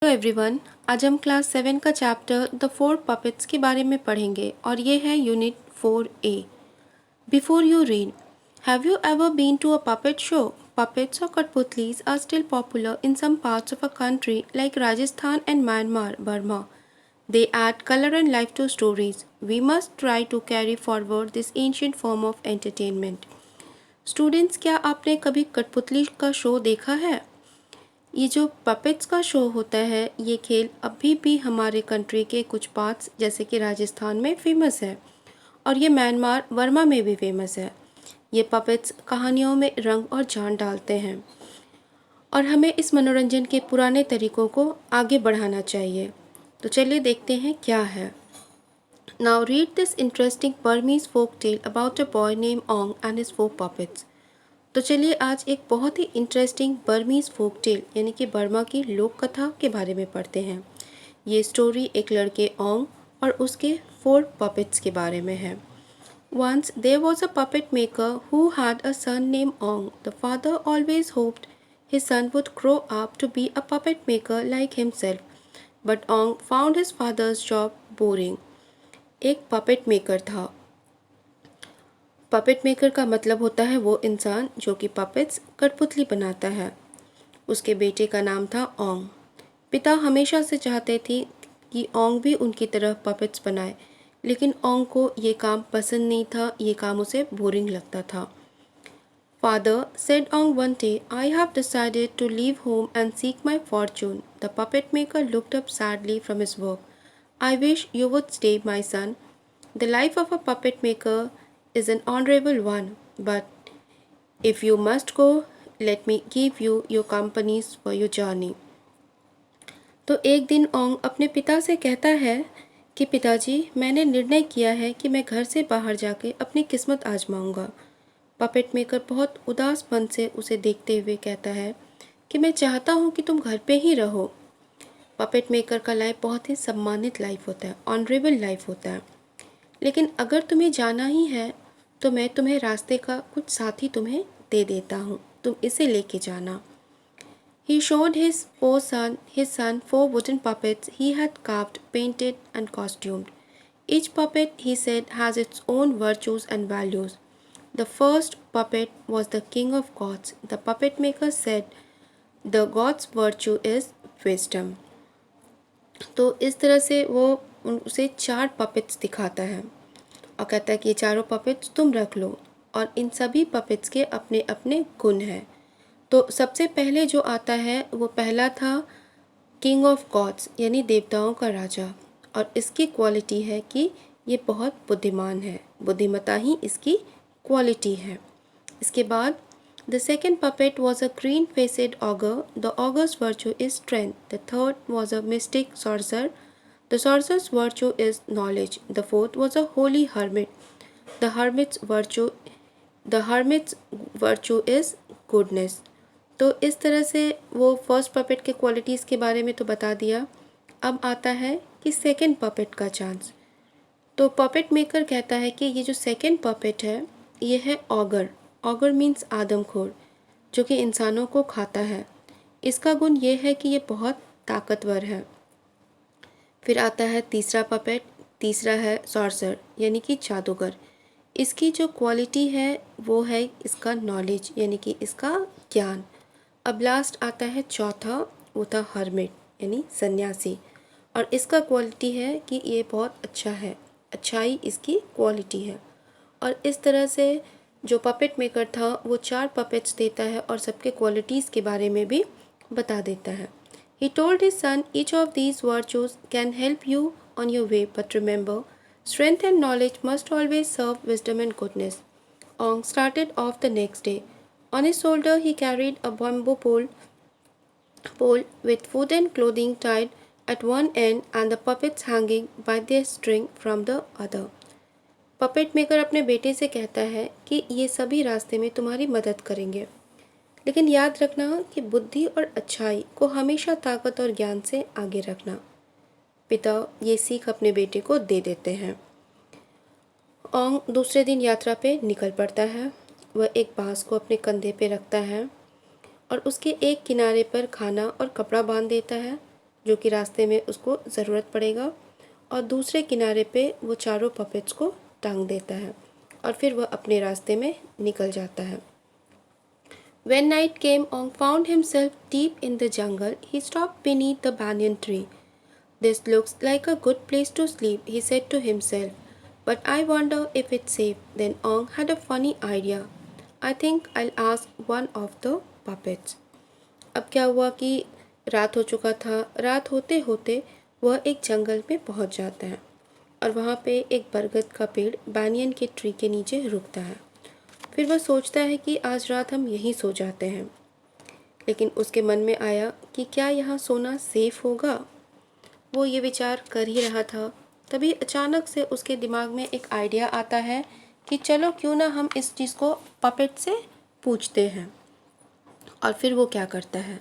Hello everyone. आज हम class 7 का चैप्टर द फोर पपेट्स के बारे में पढ़ेंगे और ये है unit 4A। Before you read, have you ever been to a puppet show? Puppets or Kathputlis are still popular in some parts of a country like Rajasthan and Myanmar, Burma. They add color and life to stories. We must try to carry forward this ancient form of entertainment. Students, क्या आपने कभी कठपुतली का show देखा है? ये जो puppets का शो होता है, ये खेल अभी भी हमारे कंट्री के कुछ पार्ट्स जैसे कि राजस्थान में फेमस है और ये म्यांमार वर्मा में भी फेमस है। ये पपेट्स कहानियों में रंग और जान डालते हैं और हमें इस मनोरंजन के पुराने तरीकों को आगे बढ़ाना चाहिए। तो चलिए देखते हैं क्या है। Now read this interesting Burmese folk tale about a boy name Ong and his four puppets. तो चलिए आज एक बहुत ही इंटरेस्टिंग बर्मीज फोक टेल यानी कि बर्मा की लोक कथा के बारे में पढ़ते हैं। ये स्टोरी एक लड़के ओंग और उसके 4 पपेट्स के बारे में है। Once there was a puppet maker who had a son named Ong. The father always hoped his son would grow up to be a puppet maker like himself, but Ong found his father's job boring. एक puppet maker था। Puppet maker का मतलब होता है वो इंसान जो कि पपेट्स कठपुतली बनाता है। उसके बेटे का नाम था ओंग। पिता हमेशा से चाहते थे कि ओंग भी उनकी तरह पपेट्स बनाए, लेकिन ओंग को ये काम पसंद नहीं था, ये काम उसे बोरिंग लगता था। Father said Ong one day, I have decided to leave home and seek my fortune. The puppet maker looked up sadly from his work. I wish you would stay, my son. The life of a puppet maker is an honorable one, but if you must go, let me give you your companies for your journey. तो एक दिन ओंग अपने पिता से कहता है कि पिताजी, मैंने निर्णय किया है कि मैं घर से बाहर जाके अपनी किस्मत आजमाऊंगा। पपेट मेकर बहुत उदास मन से उसे देखते हुए कहता है कि मैं चाहता हूँ कि तुम घर पे ही रहो। पपेट मेकर का लाइफ बहुत ही सम्मानित लाइफ होता है, ऑनरेबल लाइफ होता है, लेकिन अगर तुम्हें जाना ही है तो मैं तुम्हें रास्ते का कुछ साथी तुम्हें दे देता हूँ, तुम इसे लेके जाना। He showed his son 4 wooden puppets he had carved, painted and costumed. Each puppet, he said, has its own virtues and values. The first puppet was the king of gods. The puppet maker said, the god's virtue is wisdom. तो इस तरह से वो उसे 4 puppets दिखाता है और कहता है कि ये चारों पपेट्स तुम रख लो और इन सभी पपेट्स के अपने अपने गुण हैं। तो सबसे पहले जो आता है वो पहला था किंग ऑफ गॉड्स यानी देवताओं का राजा, और इसकी क्वालिटी है कि ये बहुत बुद्धिमान है, बुद्धिमता ही इसकी क्वालिटी है। इसके बाद the second puppet was a green faced ogre. The ogre's virtue is strength. The third was a mystic sorcerer. The sorcerer's virtue is knowledge. The fourth was a holy hermit. The hermit's virtue is goodness. तो इस तरह से वो first puppet के qualities के बारे में तो बता दिया। अब आता है कि सेकंड पपेट का चांस। तो पपेट मेकर कहता है कि ये जो सेकंड पपेट है ये है ऑगर. ऑगर मीन्स आदमखोर, जो कि इंसानों को खाता है। इसका गुण ये है कि ये बहुत ताकतवर है। फिर आता है तीसरा पपेट. तीसरा है सॉर्सर यानी कि जादूगर. इसकी जो क्वालिटी है वो है इसका नॉलेज यानी कि इसका ज्ञान. अब लास्ट आता है चौथा, वो था हर्मिट यानी सन्यासी, और इसका क्वालिटी है कि ये बहुत अच्छा है, अच्छाई इसकी क्वालिटी है। और इस तरह से जो पपेट मेकर था वो 4 पपेट्स देता है और सबके क्वालिटीज़ के बारे में भी बता देता है। He told his son, each of these virtues can help you on your way, but remember, strength and knowledge must always serve wisdom and goodness. Ong started off the next day. On his shoulder he carried a bamboo pole with food and clothing tied at one end and the puppets hanging by their string from the other. Puppet maker अपने बेटे से कहता है कि ये सभी रास्ते में तुम्हारी मदद करेंगे, लेकिन याद रखना कि बुद्धि और अच्छाई को हमेशा ताकत और ज्ञान से आगे रखना। पिता ये सीख अपने बेटे को दे देते हैं। ओंग दूसरे दिन यात्रा पे निकल पड़ता है। वह एक बांस को अपने कंधे पे रखता है और उसके एक किनारे पर खाना और कपड़ा बांध देता है जो कि रास्ते में उसको ज़रूरत पड़ेगा, और दूसरे किनारे पे वो चारों पपेट्स को टांग देता है और फिर वह अपने रास्ते में निकल जाता है। When night came, Ong found himself deep in the jungle. He stopped beneath the banyan tree. This looks like a good place to sleep, he said to himself. But I wonder if it's safe. Then Ong had a funny idea. I think I'll ask one of the puppets. अब क्या हुआ कि रात हो चुका था। रात होते होते वह एक जंगल में पहुंच जाता है और वहाँ पे एक बरगद का पेड़ बैनियन के ट्री के नीचे रुकता है। फिर वह सोचता है कि आज रात हम यहीं सो जाते हैं, लेकिन उसके मन में आया कि क्या यहाँ सोना सेफ होगा। वो ये विचार कर ही रहा था, तभी अचानक से उसके दिमाग में एक आइडिया आता है कि चलो क्यों ना हम इस चीज़ को पपेट से पूछते हैं। और फिर वो क्या करता है,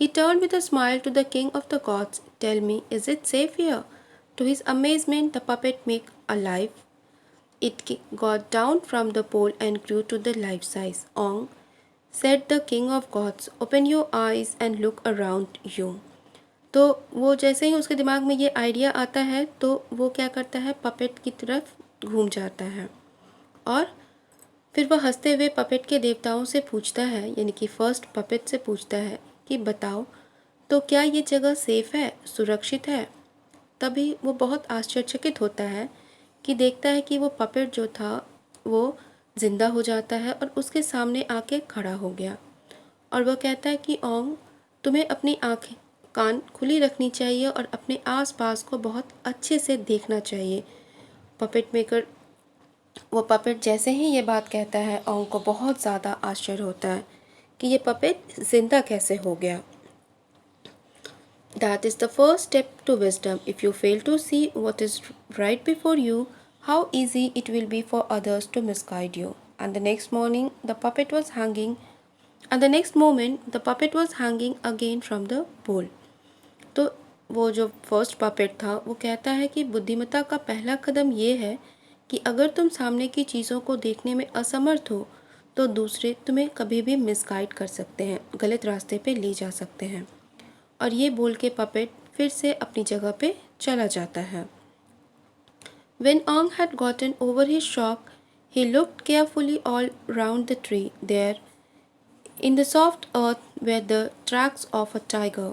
He turned with a smile to the king of the gods. Tell me, is it safe here? To his amazement, the puppet made alive. It got down from the pole and grew to the life size. Ong, said the king of gods, open your eyes and look around you. तो वो जैसे ही उसके दिमाग में ये idea आता है तो वो क्या करता है, पपेट की तरफ घूम जाता है और फिर वह हंसते हुए पपेट के देवताओं से पूछता है, यानी कि फर्स्ट पपेट से पूछता है कि बताओ तो क्या ये जगह सेफ है, सुरक्षित है। तभी वो बहुत आश्चर्यचकित होता है कि देखता है कि वो पपेट जो था वो जिंदा हो जाता है और उसके सामने आके खड़ा हो गया। और वह कहता है कि ओंग, तुम्हें अपनी आँखें कान खुली रखनी चाहिए और अपने आसपास को बहुत अच्छे से देखना चाहिए। पपेट मेकर वो पपेट जैसे ही ये बात कहता है, ओंग को बहुत ज़्यादा आश्चर्य होता है कि ये पपेट जिंदा कैसे हो गया। That is the first step to wisdom. If you fail to see what is right before you, how easy it will be for others to misguide you. And the next morning, the puppet was hanging, and the next moment, the puppet was hanging again from the pole. तो वो जो first puppet था वो कहता है कि बुद्धिमत्ता का पहला कदम ये है कि अगर तुम सामने की चीज़ों को देखने में असमर्थ हो तो दूसरे तुम्हें कभी भी मिसगाइड कर सकते हैं, गलत रास्ते पे ले जा सकते हैं। और ये बोल के पपेट फिर से अपनी जगह पे चला जाता है। When Ong had gotten over his shock, he looked carefully all round the tree. There, in the soft earth, were the tracks of a tiger.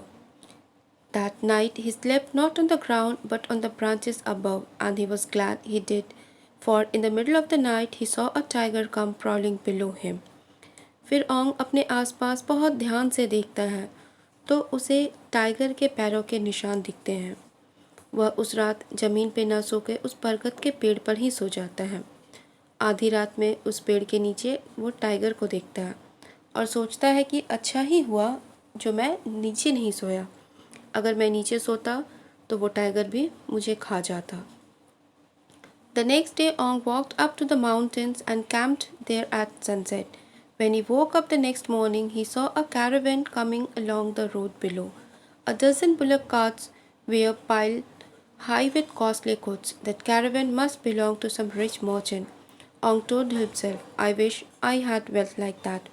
That night he slept not on the ground but on the branches above, and he was glad he did, for in the middle of the night he saw a tiger come prowling below him. फिर ओंग अपने आसपास बहुत ध्यान से देखता है तो उसे टाइगर के पैरों के निशान दिखते हैं। वह उस रात ज़मीन पे न सो के उस बरगद के पेड़ पर ही सो जाता है। आधी रात में उस पेड़ के नीचे वो टाइगर को देखता है और सोचता है कि अच्छा ही हुआ जो मैं नीचे नहीं सोया, अगर मैं नीचे सोता तो वो टाइगर भी मुझे खा जाता। The next day Ong walked up to the mountains and camped there at sunset. When he woke up the next morning, he saw a caravan coming along the road below. A dozen bullock carts were piled high with costly goods. That caravan must belong to some rich merchant. Ong told himself, I wish I had wealth like that.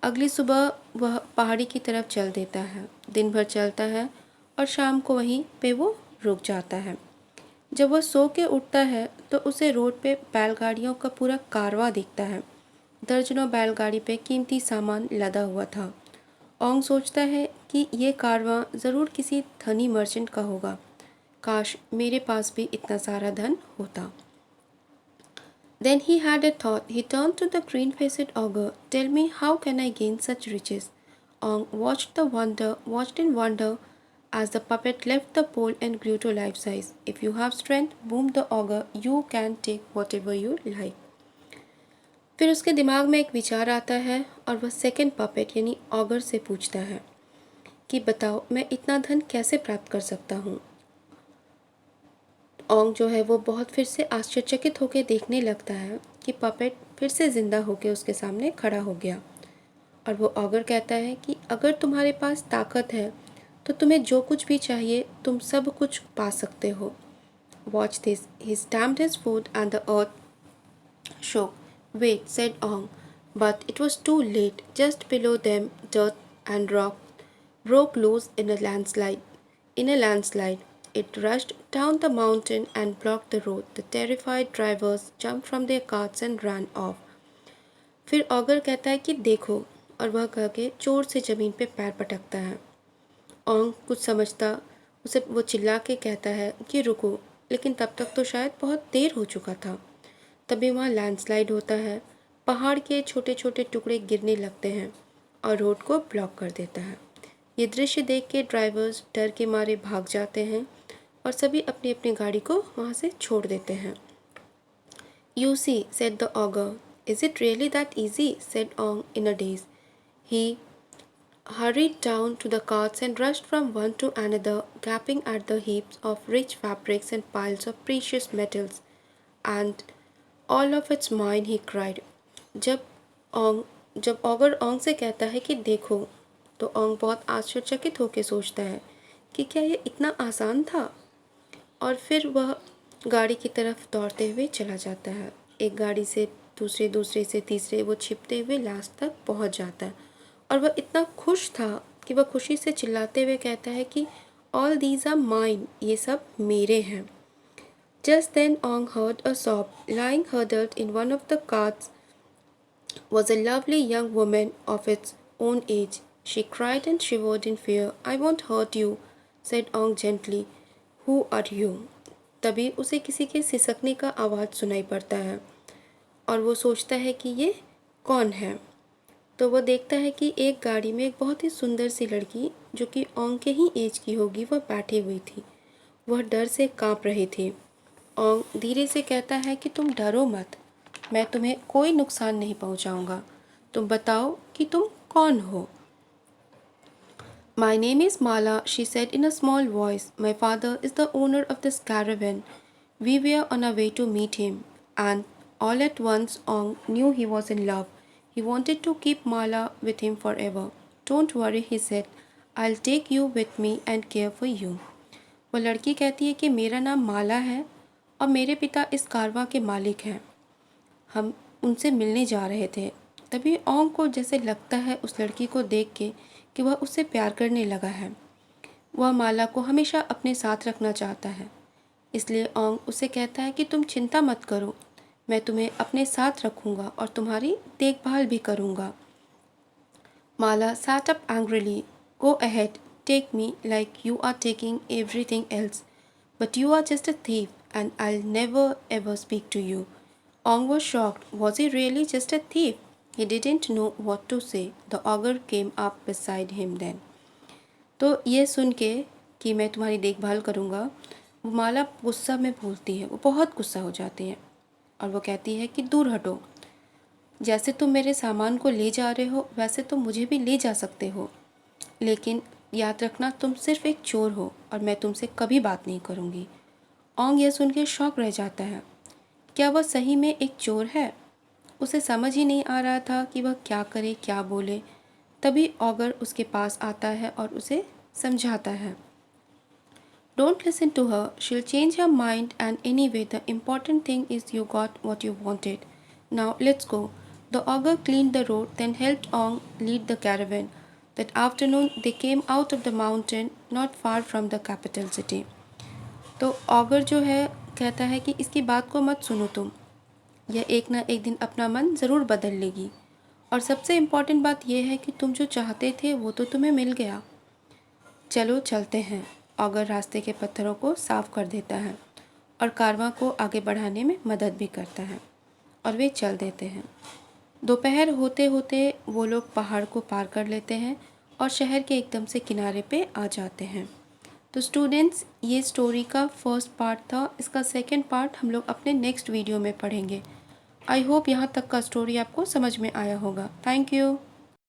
अगली सुबह वह पहाड़ी की तरफ चल देता है। दिन भर चलता है और शाम को वहीं पे वो रुक जाता है। जब वह सो के उठता है तो उसे रोड पे बैलगाड़ियों का पूरा कारवां दिखता है। दर्जनों बैलगाड़ी पे कीमती सामान लदा हुआ था। ओंग सोचता है कि ये कारवां ज़रूर किसी धनी मर्चेंट का होगा। काश मेरे पास भी इतना सारा धन होता। Then he had a thought. He turned to the green-faced ogre. Tell me, how can I gain such riches? Ong watched in wonder as the puppet left the pole and grew to life size. If you have strength, boomed the ogre, you can take whatever you like. फिर उसके दिमाग में एक विचार आता है और वह सेकंड पपेट यानी ऑगर से पूछता है कि बताओ मैं इतना धन कैसे प्राप्त कर सकता हूँ। ओंग जो है वो बहुत फिर से आश्चर्यचकित होकर देखने लगता है कि पपेट फिर से ज़िंदा होकर उसके सामने खड़ा हो गया। और वो ऑगर कहता है कि अगर तुम्हारे पास ताकत है तो तुम्हें जो कुछ भी चाहिए तुम सब कुछ पा सकते हो। Watch this, he stamped his foot and the earth shook. Wait, said Ong, but it was too late. Just below them, dirt and rock broke loose in a landslide. in a landslide. It rushed down the mountain and blocked the road. The terrified drivers jumped from their carts and ran off. फिर auger कहता है कि देखो, और वह कह के जोर से ज़मीन पे पैर पटकता है। ओंग कुछ समझता उसे वो चिल्ला के कहता है कि रुको, लेकिन तब तक तो शायद बहुत देर हो चुका था। तभी वहाँ लैंडस्लाइड होता है, पहाड़ के छोटे छोटे टुकड़े गिरने लगते हैं और रोड को ब्लॉक कर देता है। ये दृश्य देख के ड्राइवर्स डर के मारे भाग जाते हैं और सभी अपनी अपनी गाड़ी को वहाँ से छोड़ देते हैं। You see, said the ogre. Is it really that easy? Said Ong in a daze. He hurried down to the carts and rushed from one to another, gaping at the heaps of rich fabrics and piles of precious metals. And all of it's mine, he cried. जब auger ओंग से कहता है कि देखो, तो ओंग बहुत आश्चर्यचकित होकर सोचता है कि क्या ये इतना आसान था, और फिर वह गाड़ी की तरफ दौड़ते हुए चला जाता है। एक गाड़ी से दूसरे, दूसरे से तीसरे वो छिपते हुए लास्ट तक पहुंच जाता है और वह इतना खुश था कि वह खुशी से चिल्लाते हुए कहता है कि ऑल दीज आर माइन, ये सब मेरे हैं। Just then Ong heard a sob lying huddled in one of the carts was a lovely young woman of its own age. She cried and shivered in fear. I won't hurt you, said Ong gently. Who are you? तभी उसे किसी के सिसकने का आवाज़ सुनाई पड़ता है और वो सोचता है कि ये कौन है। तो वो देखता है कि एक गाड़ी में एक बहुत ही सुंदर सी लड़की, जो कि ओंग के ही एज की होगी, वह बैठी हुई थी। वह डर से कांप रही थी। ओंग धीरे से कहता है कि तुम डरो मत, मैं तुम्हें कोई नुकसान नहीं पहुंचाऊंगा। तुम बताओ कि तुम कौन हो। My name is Mala, she said in a small voice. My father is the owner of this caravan. We were on our way to meet him, and all at once Ong knew he was in love. He wanted to keep Mala with him forever. Don't worry, he said. I'll take you with me and care for you. वो लड़की कहती है कि मेरा नाम माला है और मेरे पिता इस कारवां के मालिक हैं। हम उनसे मिलने जा रहे थे। तभी ओंग को जैसे लगता है उस लड़की को देख के कि वह उससे प्यार करने लगा है। वह माला को हमेशा अपने साथ रखना चाहता है, इसलिए ओंग उसे कहता है कि तुम चिंता मत करो, मैं तुम्हें अपने साथ रखूँगा और तुम्हारी देखभाल भी करूँगा। माला sat up angrily. Go ahead, take me like you are taking everything else. But you are just a thief and I'll never ever speak to you. Ong was shocked. Was he really just a thief? He didn't know what to say. The ogre came up beside him then. तो ये सुन के कि मैं तुम्हारी देखभाल करूँगा, वो माला गुस्सा में बोलती है। वो बहुत गुस्सा हो जाती है और वो कहती है कि दूर हटो, जैसे तुम मेरे सामान को ले जा रहे हो वैसे तुम मुझे भी ले जा सकते हो, लेकिन याद रखना तुम सिर्फ एक चोर हो और मैं तुमसे कभी बात नहीं करूँगी। ओंग यह सुन के शॉक रह जाता है। क्या वह सही में एक चोर है? उसे समझ ही नहीं आ रहा था कि वह क्या करे, क्या बोले। तभी ऑगर उसके पास आता है और उसे समझाता है। Don't listen to her. She'll change her mind, and anyway, the important thing is you got what you wanted. Now let's go. The ogre cleaned the road, then helped Ong lead the caravan. That afternoon, they came out of the mountain, not far from the capital city. तो auger जो है कहता है कि इसकी बात को मत सुनो तुम, यह एक ना एक दिन अपना मन ज़रूर बदल लेगी, और सबसे इम्पॉर्टेंट बात यह है कि तुम जो चाहते थे वो तो तुम्हें मिल गया। चलो चलते हैं। ऑगर रास्ते के पत्थरों को साफ कर देता है और कारवां को आगे बढ़ाने में मदद भी करता है और वे चल देते हैं। दोपहर होते होते वो लोग पहाड़ को पार कर लेते हैं और शहर के एकदम से किनारे पे आ जाते हैं। तो स्टूडेंट्स, ये स्टोरी का फर्स्ट पार्ट था। इसका सेकंड पार्ट हम लोग अपने नेक्स्ट वीडियो में पढ़ेंगे। आई होप यहाँ तक का स्टोरी आपको समझ में आया होगा। Thank you.